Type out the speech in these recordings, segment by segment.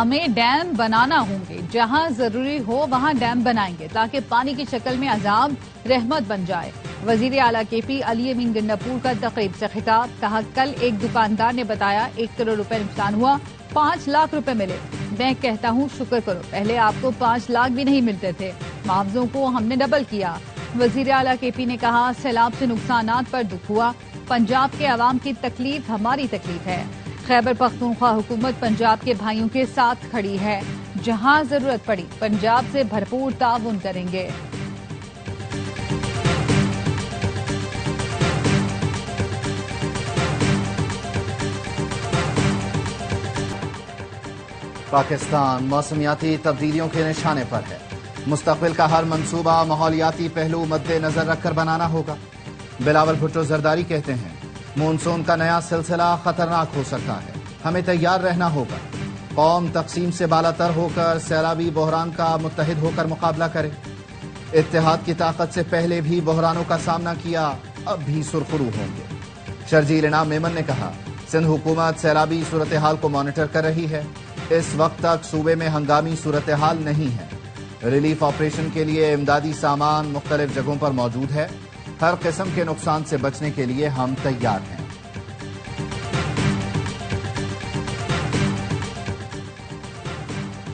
ہمیں ڈیم بنانا ہوں گے، جہاں ضروری ہو وہاں ڈیم بنائیں گے تاکہ پانی کی شکل میں عذاب رحمت بن جائے۔ وزیر اعلیٰ کے پی علی امین گنڈاپور کا تقریب سے خطاب، کہا کل ایک دکاندار نے بتایا 1 کروڑ روپے نقصان ہوا، 5 لاکھ روپے ملے۔ میں کہتا ہوں شکر کرو، پہلے آپ کو 5 لاکھ بھی نہیں ملتے تھے، معاوضوں کو ہم نے ڈبل کیا۔ وزیر اعلیٰ کے پی نے کہا سیلاب سے نقصانات پر دکھ ہوا، پنجاب کے عوام کی تکلیف ہماری تکلیف ہے۔ خیبر پختونخوا حکومت پنجاب کے بھائیوں کے ساتھ کھڑی ہے، جہاں ضرورت پڑی پنجاب سے بھرپور تعاون کریں گے۔ پاکستان موسمیاتی تبدیلیوں کے نشانے پر ہے، مستقبل کا ہر منصوبہ ماحولیاتی پہلو مد نظر رکھ کر بنانا ہوگا۔ بلاول بھٹو زرداری کہتے ہیں مونسون کا نیا سلسلہ خطرناک ہو سکتا ہے، ہمیں تیار رہنا ہوگا۔ قوم تقسیم سے بالاتر ہو کر سیلابی بحران کا متحد ہو کر مقابلہ کرے۔ اتحاد کی طاقت سے پہلے بھی بحرانوں کا سامنا کیا، اب بھی سرخرو ہوں گے۔ شرجیل انعام میمن نے کہا سندھ حکومت سیلابی صورتحال کو مانیٹر کر رہی ہے، اس وقت تک صوبے میں ہنگامی صورتحال نہیں ہے۔ ریلیف آپریشن کے لیے امدادی سامان مختلف جگہوں پر موجود ہے، ہر قسم کے نقصان سے بچنے کے لیے ہم تیار ہیں۔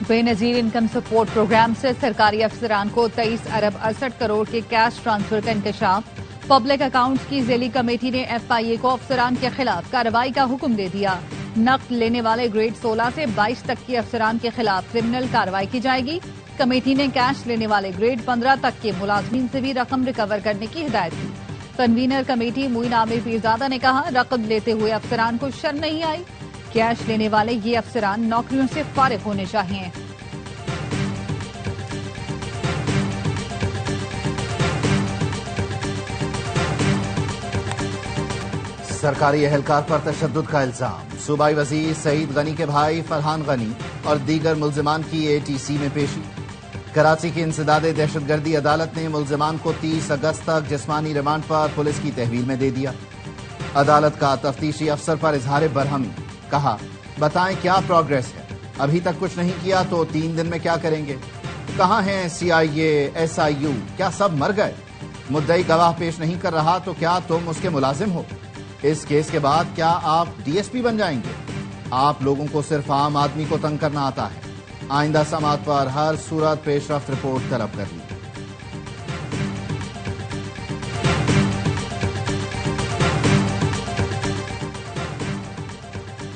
بے نظیر انکم سپورٹ پروگرام سے سرکاری افسران کو 23 ارب 68 کروڑ کے کیش ٹرانسفر کا انکشاف۔ پبلک اکاؤنٹس کی ذیلی کمیٹی نے ایف آئی اے کو افسران کے خلاف کارروائی کا حکم دے دیا۔ نقد لینے والے گریڈ 16 سے 22 تک کے افسران کے خلاف کرمنل کارروائی کی جائے گی۔ کمیٹی نے کیش لینے والے گریڈ 15 تک کے ملازمین سے بھی رقم ریکور کرنے کی ہدایت کی۔ کنوینر کمیٹی معین عامر پیرزادہ نے کہا رقم لیتے ہوئے افسران کو شرم نہیں آئی، کیش لینے والے یہ افسران نوکریوں سے فارغ ہونے چاہئیں۔ سرکاری اہلکار پر تشدد کا الزام، صوبائی وزیر سعید غنی کے بھائی فرحان غنی اور دیگر ملزمان کی اے ٹی سی میں پیشی۔ کراچی کی انسداد دہشت گردی عدالت نے ملزمان کو 30 اگست تک جسمانی ریمانڈ پر پولیس کی تحویل میں دے دیا۔ عدالت کا تفتیشی افسر پر اظہار برہمی، کہا بتائیں کیا پروگریس ہے، ابھی تک کچھ نہیں کیا تو 3 دن میں کیا کریں گے؟ کہاں ہیں سی آئی اے ایس آئی یو، کیا سب مر گئے؟ مدعی گواہ پیش نہیں کر رہا تو کیا تم اس کے ملازم ہو؟ اس کیس کے بعد کیا آپ ڈی ایس پی بن جائیں گے؟ آپ لوگوں کو صرف عام آدمی کو تنگ کرنا آتا ہے۔ آئندہ سماعت پر ہر صورت پیش رفت رپورٹ طلب کر لی۔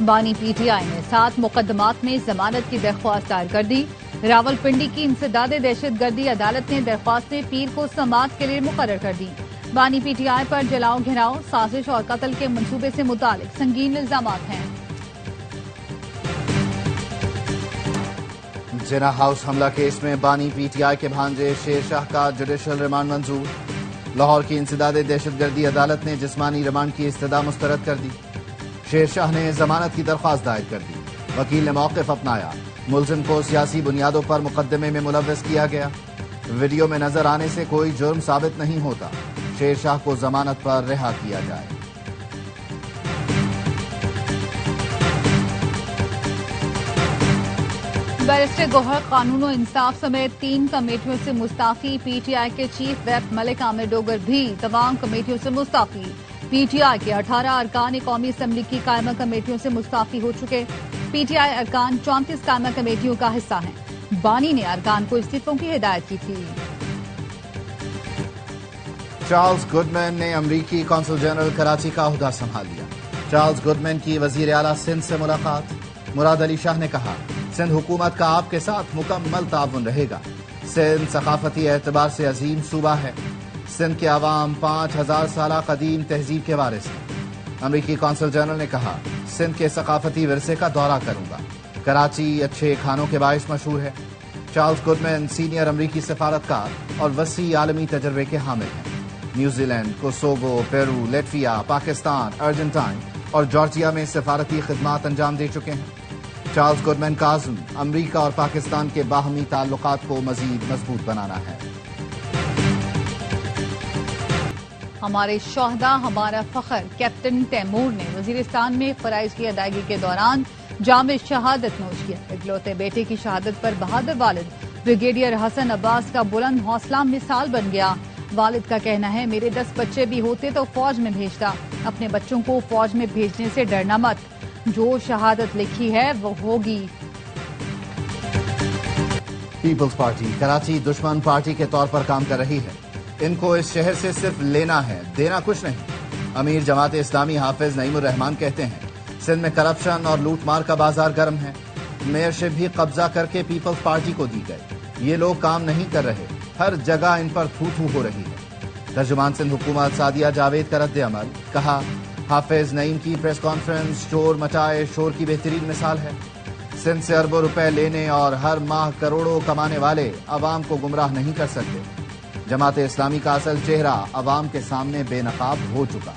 بانی پی ٹی آئی نے 7 مقدمات میں ضمانت کی درخواست دائر کر دی۔ راولپنڈی کی انسداد دہشت گردی عدالت نے درخواستیں پیر کو سماعت کے لیے مقرر کر دی۔ بانی پی ٹی آئی پر جلاؤ گھیراؤ، سازش اور قتل کے منصوبے سے متعلق سنگین الزامات ہیں۔ جناح ہاؤس حملہ کیس میں بانی پی ٹی آئی کے بھانجے شیر شاہ کا جوڈیشل ریمانڈ منظور۔ لاہور کی انسداد دہشت گردی عدالت نے جسمانی ریمانڈ کی استدعا مسترد کر دی۔ شیر شاہ نے ضمانت کی درخواست دائر کر دی، وکیل نے موقف اپنایا، ملزم کو سیاسی بنیادوں پر مقدمے میں ملوث کیا گیا، ویڈیو میں نظر آنے سے کوئی جرم ثابت نہیں ہوتا، شیر شاہ کو ضمانت پر رہا کیا جائے۔ بیرسٹر گوہر قانون و انصاف سمیت 3 کمیٹیوں سے مستعفی۔ پی ٹی آئی کے چیف ویپ ملک عامر ڈوگر بھی تمام کمیٹیوں سے مستعفی۔ پی ٹی آئی کے 18 ارکان قومی اسمبلی کی قائمہ کمیٹیوں سے مستعفی ہو چکے۔ پی ٹی آئی ارکان 34 قائمہ کمیٹیوں کا حصہ ہیں۔ بانی نے ارکان کو استعفوں کی ہدایت کی تھی۔ چارلز گڈمین نے امریکی کونسل جنرل کراچی کا عہدہ سنبھال لیا۔ چارلز گڈمین کی وزیر اعلیٰ سندھ سے ملاقات، مراد علی شاہ نے کہا سندھ حکومت کا آپ کے ساتھ مکمل تعاون رہے گا۔ سندھ ثقافتی اعتبار سے عظیم صوبہ ہے، سندھ کے عوام 5000 سالہ قدیم تہذیب کے وارث ہیں۔ امریکی کونسل جنرل نے کہا سندھ کے ثقافتی ورثے کا دورہ کروں گا، کراچی اچھے کھانوں کے باعث مشہور ہے۔ چارلز گڈمین سینئر امریکی سفارتکار اور وسیع عالمی تجربے کے حامل ہیں۔ نیوزی لینڈ، کوسووو، پیرو، لیٹویا، پاکستان، ارجنٹائن اور جارجیا میں سفارتی خدمات انجام دے چکے ہیں۔ چارلز گڈمین کا عزم امریکہ اور پاکستان کے باہمی تعلقات کو مزید مضبوط بنانا ہے۔ ہمارے شہداء ہمارا فخر کیپٹن تیمور نے وزیرستان میں فرائض کی ادائیگی کے دوران جام شہادت نوش کیا۔ اکلوتے بیٹے کی شہادت پر بہادر والد بریگیڈیئر حسن عباس کا بلند حوصلہ مثال بن گیا۔ والد کا کہنا ہے میرے 10 بچے بھی ہوتے تو فوج میں بھیجتا، اپنے بچوں کو فوج میں بھیجنے سے ڈرنا مت، جو شہادت لکھی ہے وہ ہوگی۔ پیپلز پارٹی کراچی دشمن پارٹی کے طور پر کام کر رہی ہے، ان کو اس شہر سے صرف لینا ہے، دینا کچھ نہیں۔ امیر جماعت اسلامی حافظ نعیم الرحمان کہتے ہیں سندھ میں کرپشن اور لوٹ مار کا بازار گرم ہے، میئرشپ بھی قبضہ کر کے پیپلز پارٹی کو دی گئی، یہ لوگ کام نہیں کر رہے، ہر جگہ ان پر تھو تھو ہو رہی ہے۔ ترجمان سندھ حکومت سعدیہ جاوید کا رد عمل، کہا حافظ نعیم کی پریس کانفرنس شور مچائے شور کی بہترین مثال ہے۔ سندھ سے اربوں روپے لینے اور ہر ماہ کروڑوں کمانے والے عوام کو گمراہ نہیں کر سکتے۔ جماعت اسلامی کا اصل چہرہ عوام کے سامنے بے نقاب ہو چکا۔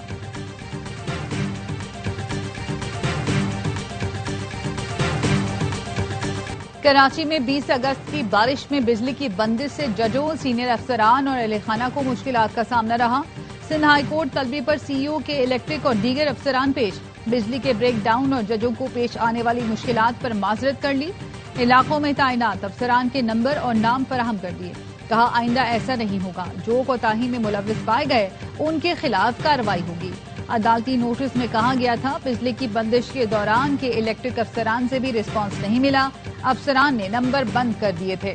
کراچی میں 20 اگست کی بارش میں بجلی کی بندش سے ججوں، سینئر افسران اور اہل خانہ کو مشکلات کا سامنا رہا۔ سندھ ہائی کورٹ طلبی پر سی ای او کے الیکٹرک اور دیگر افسران پیش، بجلی کے بریک ڈاؤن اور ججوں کو پیش آنے والی مشکلات پر معذرت کر لی۔ علاقوں میں تعینات افسران کے نمبر اور نام فراہم کر دیے، کہا آئندہ ایسا نہیں ہوگا، جو کوتاہی میں ملوث پائے گئے ان کے خلاف کارروائی ہوگی۔ عدالتی نوٹس میں کہا گیا تھا بجلی کی بندش کے دوران کے الیکٹرک افسران سے بھی رسپانس نہیں ملا، افسران نے نمبر بند کر دیے تھے۔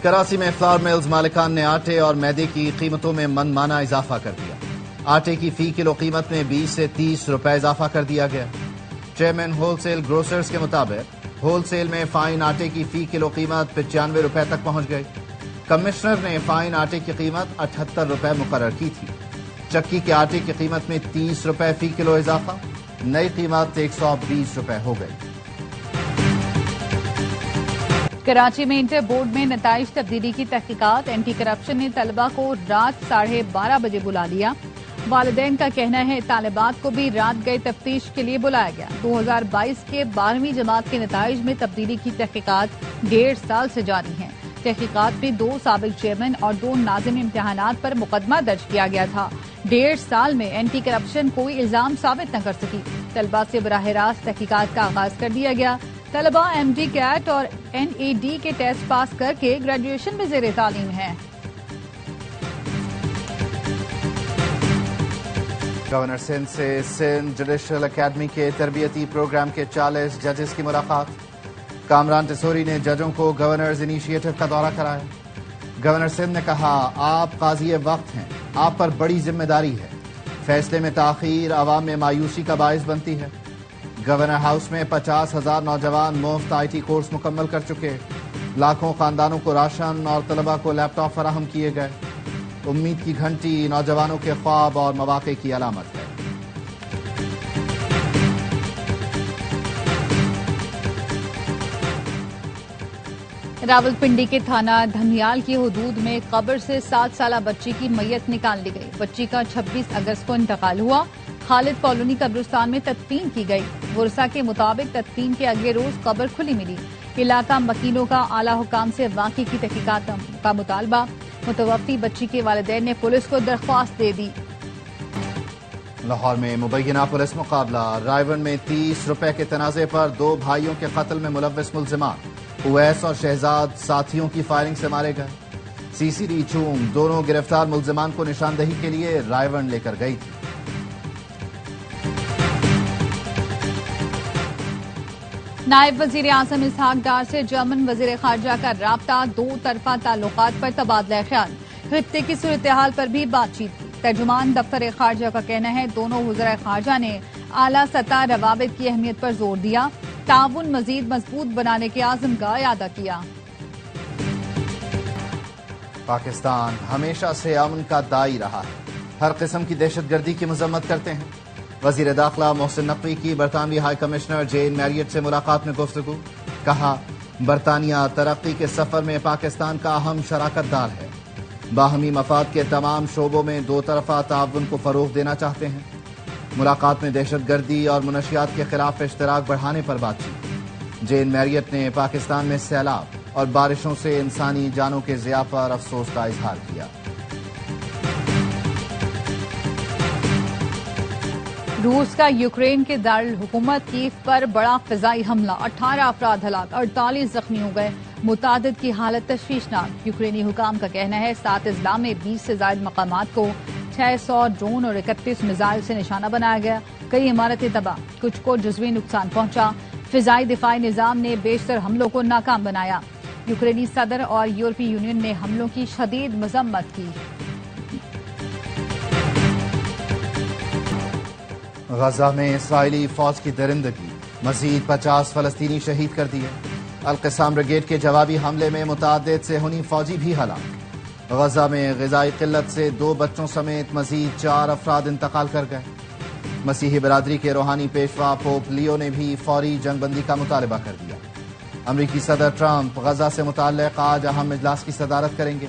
کراچی میں فلاور ملز مالکان نے آٹے اور میدے کی قیمتوں میں من مانا اضافہ کر دیا۔ آٹے کی فی کلو قیمت میں 20 سے 30 روپے اضافہ کر دیا گیا۔ چیئرمین ہول سیل گروسرز کے مطابق ہول سیل میں فائن آٹے کی فی کلو قیمت 95 روپے تک پہنچ گئی۔ کمشنر نے فائن آٹے کی قیمت 78 روپے مقرر کی تھی۔ چکی کے آٹے کی قیمت میں 30 روپے فی کلو اضافہ، نئی قیمت 120 روپے ہو گئی۔ کراچی میں انٹر بورڈ میں نتائج تبدیلی کی تحقیقات، اینٹی کرپشن نے طلبہ کو رات 12:30 بجے بلا لیا۔ والدین کا کہنا ہے طالبات کو بھی رات گئے تفتیش کے لیے بلایا گیا۔ 2022 کے 12ویں جماعت کے نتائج میں تبدیلی کی تحقیقات 1.5 سال سے جاری ہیں۔ تحقیقات میں 2 سابق چیئرمین اور 2 ناظم امتحانات پر مقدمہ درج کیا گیا تھا۔ 1.5 سال میں اینٹی کرپشن کوئی الزام ثابت نہ کر سکی۔ طلبہ سے براہ راست تحقیقات کا آغاز کر دیا گیا۔ طلبہ ایم ڈی کیٹ اور این ای ڈی کے ٹیسٹ پاس کر کے گریجویشن میں زیر تعلیم ہیں۔ گورنر سندھ سے سندھ جوڈیشل اکیڈمی کے تربیتی پروگرام کے 40 ججز کی ملاقات۔ کامران ٹسوری نے ججوں کو گورنرز انیشیٹو کا دورہ کرایا۔ گورنر سندھ نے کہا آپ قاضی وقت ہیں، آپ پر بڑی ذمہ داری ہے، فیصلے میں تاخیر عوام میں مایوسی کا باعث بنتی ہے۔ گورنر ہاؤس میں 50,000 نوجوان مفت آئی ٹی کورس مکمل کر چکے، لاکھوں خاندانوں کو راشن اور طلبہ کو لیپ ٹاپ فراہم کیے گئے۔ امید کی گھنٹی نوجوانوں کے خواب اور مواقع کی علامت ہے۔ راولپنڈی کے تھانہ دھمیال کی حدود میں قبر سے 7 سالہ بچی کی میت نکال لی گئی۔ بچی کا 26 اگست کو انتقال ہوا۔ خالد کالونی قبرستان میں تدفین کی گئی۔ ورثاء کے مطابق تدفین کے اگلے روز قبر کھلی ملی۔ علاقہ مکینوں کا اعلی حکام سے واقعے کی تحقیقات کا مطالبہ۔ متوفی بچی کے والدین نے پولیس کو درخواست دے دی۔ لاہور میں مبینہ پولیس مقابلہ، رائیون میں 30 روپے کے تنازع پر 2 بھائیوں کے قتل میں ملوث ملزمان اویس اور شہزاد ساتھیوں کی فائرنگ سے مارے گئے۔ سی سی ڈی چوم دونوں گرفتار ملزمان کو نشاندہی کے لیے رائیون لے کر گئی تھی۔ نائب وزیر اعظم اسحاق ڈار سے جرمن وزیر خارجہ کا رابطہ، 2 طرفہ تعلقات پر تبادلہ خیال، خطے کی صورتحال پر بھی بات چیت کی۔ ترجمان دفتر خارجہ کا کہنا ہے دونوں وزراء خارجہ نے اعلیٰ سطح روابط کی اہمیت پر زور دیا، تعاون مزید مضبوط بنانے کے عزم کا اعادہ کیا۔ پاکستان ہمیشہ سے امن کا داعی رہا ہے، ہر قسم کی دہشت گردی کی مذمت کرتے ہیں۔ وزیر داخلہ محسن نقوی کی برطانوی ہائی کمشنر جین میریٹ سے ملاقات میں گفتگو، کہا برطانیہ ترقی کے سفر میں پاکستان کا اہم شراکت دار ہے، باہمی مفاد کے تمام شعبوں میں 2 طرفہ تعاون کو فروغ دینا چاہتے ہیں۔ ملاقات میں دہشت گردی اور منشیات کے خلاف اشتراک بڑھانے پر بات چیت۔ جین میریٹ نے پاکستان میں سیلاب، اور بارشوں سے انسانی جانوں کے ضیاع پر افسوس کا اظہار کیا۔ روس کا یوکرین کے دارالحکومت کیف پر بڑا فضائی حملہ، 18 افراد ہلاک، 48 زخمی ہو گئے، متعدد کی حالت تشویشناک۔ یوکرینی حکام کا کہنا ہے 7 اضلاع میں 20 سے زائد مقامات کو 600 ڈرون اور 31 میزائل سے نشانہ بنایا گیا، کئی عمارتیں تباہ، کچھ کو جزوی نقصان پہنچا۔ فضائی دفاعی نظام نے بیشتر حملوں کو ناکام بنایا۔ یوکرینی صدر اور یورپی یونین نے حملوں کی شدید مذمت کی۔ غزہ میں اسرائیلی فوج کی درندگی، مزید 50 فلسطینی شہید کر دیے۔ القسام بریگیڈ کے جوابی حملے میں متعدد صہیونی فوجی بھی ہلاک۔ غزہ میں غذائی قلت سے 2 بچوں سمیت مزید 4 افراد انتقال کر گئے۔ مسیحی برادری کے روحانی پیشوا پوپ لیو نے بھی فوری جنگ بندی کا مطالبہ کر دیا۔ امریکی صدر ٹرمپ غزہ سے متعلق آج اہم اجلاس کی صدارت کریں گے۔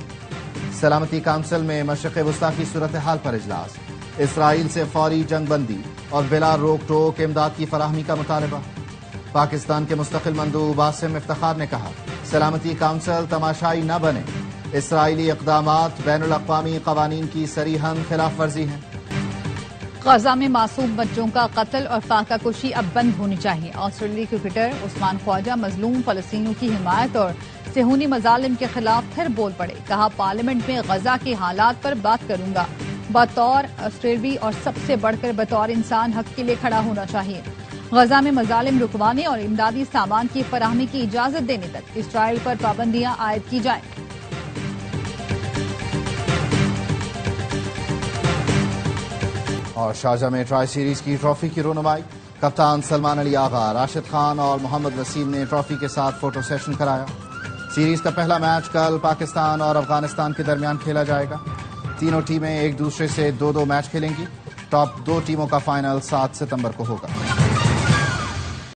سلامتی کونسل میں مشرق وسطی کی صورتحال پر اجلاس، اسرائیل سے فوری جنگ بندی اور بلا روک ٹوک امداد کی فراہمی کا مطالبہ۔ پاکستان کے مستقل مندوب عاصم افتخار نے کہا سلامتی کونسل تماشائی نہ بنے، اسرائیلی اقدامات بین الاقوامی قوانین کی صریحاً خلاف ورزی ہیں۔ غزہ میں معصوم بچوں کا قتل اور فاقہ کشی اب بند ہونی چاہیے۔ آسٹریلوی کرکٹر عثمان خواجہ مظلوم فلسطینیوں کی حمایت اور صہیونی مظالم کے خلاف پھر بول پڑے، کہا پارلیمنٹ میں غزہ کے حالات پر بات کروں گا، بطور آسٹریلوی اور سب سے بڑھ کر بطور انسان حق کے لیے کھڑا ہونا چاہیے۔ غزہ میں مظالم رکوانے اور امدادی سامان کی فراہمی کی اجازت دینے تک اسرائیل پر پابندیاں عائد کی جائیں۔ اور شارجہ میں ٹرائی سیریز کی ٹرافی کی رونمائی، کپتان سلمان علی آغا، راشد خان اور محمد وسیم نے ٹرافی کے ساتھ فوٹو سیشن کرایا۔ سیریز کا پہلا میچ کل پاکستان اور افغانستان کے درمیان کھیلا جائے گا۔ تینوں ٹیمیں ایک دوسرے سے 2-2 میچ کھیلیں گی۔ ٹاپ 2 ٹیموں کا فائنل 7 ستمبر کو ہوگا۔